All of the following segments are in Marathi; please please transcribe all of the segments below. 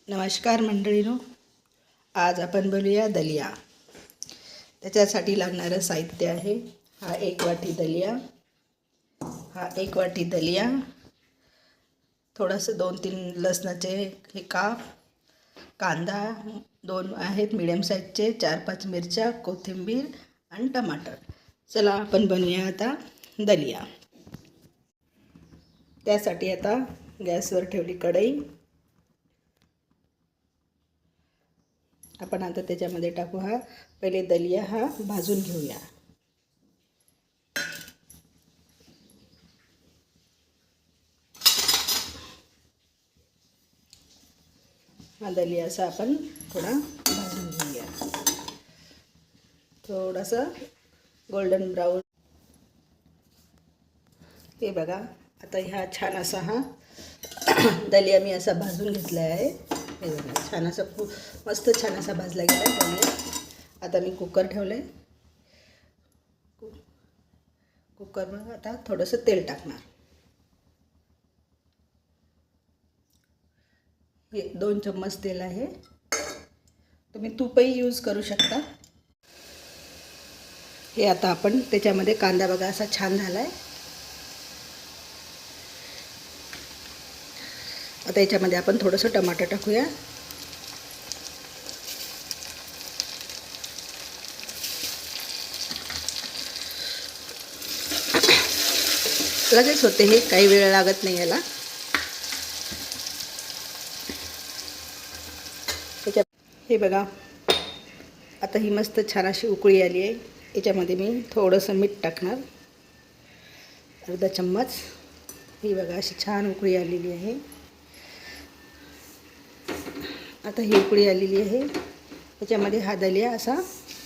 नमस्कार मंडळीनो, आज आपण बोलूया दलिया। त्याच्यासाठी लागणारं साहित्य आहे हा 1 वाटी दलिया, थोडंसं 2-3 लसणाचे हे काप, कांदा 2 आहेत मीडियम साईजचे, 4-5 मिरच्या, कोथिंबीर आणि टमाटर। चला आपण बनवूया आता दलिया। त्यासाठी आता गॅसवर ठेवली कढई। आपण आता त्याच्यामध्ये टाकू पहिले दलिया भाजून घेऊया। हा दलिया असा आपण थोडा भाजून घेऊया, थोडासा गोल्डन ब्राउन। हे बघा, आता हा छान असा दलिया मी असा भाजून घेतला आहे। हे बघा, छान असा मस्त छान असा भाजला गेला आहे दलिया। आता मी कुकर ठेवले, कुकरमध्ये आता थोडंसं तेल टाकणार। हे 2 चम्मच तेल आहे, तुम्ही तूपही यूज करू शकता। हे आता आपण त्याच्यामध्ये कांदा बघा असा छान झाला आहे। आता याच्यामध्ये आपण थोडंसं टमाटर टाकूया। लगेच होते, हे काही वेळ लागत नाही याला। हे बघा, आता ही मस्त छान अशी उकळी आली आहे। याच्यामध्ये मी थोडंसं मीठ टाकणार, अर्धा चम्मच। ही बघा अशी छान उकळी आलेली आहे। आता ही उकळी आलेली आहे, याच्यामध्ये हा दलिया असा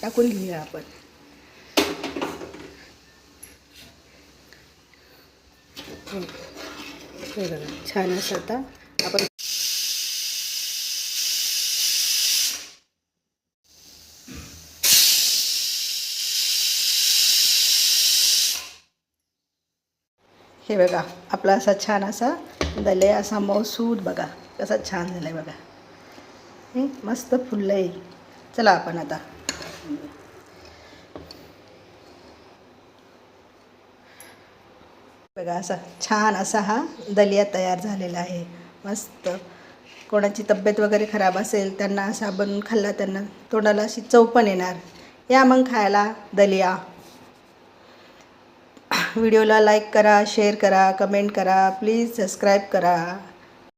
टाकून घेऊया आपण। हे बघा छान असं आता आपण हे बघा, आपला असा छान असा दलिया असा मऊसूद बघा कसा छान झाला आहे बघा। हे मस्त फुललं आहे। चला आपण आता बघा असा छान असा हा दलिया तयार झालेला आहे। मस्त कोणाची तब्येत वगैरे खराब असेल त्यांना असा बनवून खाल्ला, त्यांना तोंडाला अशी चव पण येणार। या मग खायला दलिया। व्हिडिओला लाईक करा, शेअर करा, कमेंट करा, प्लीज सबस्क्राईब करा।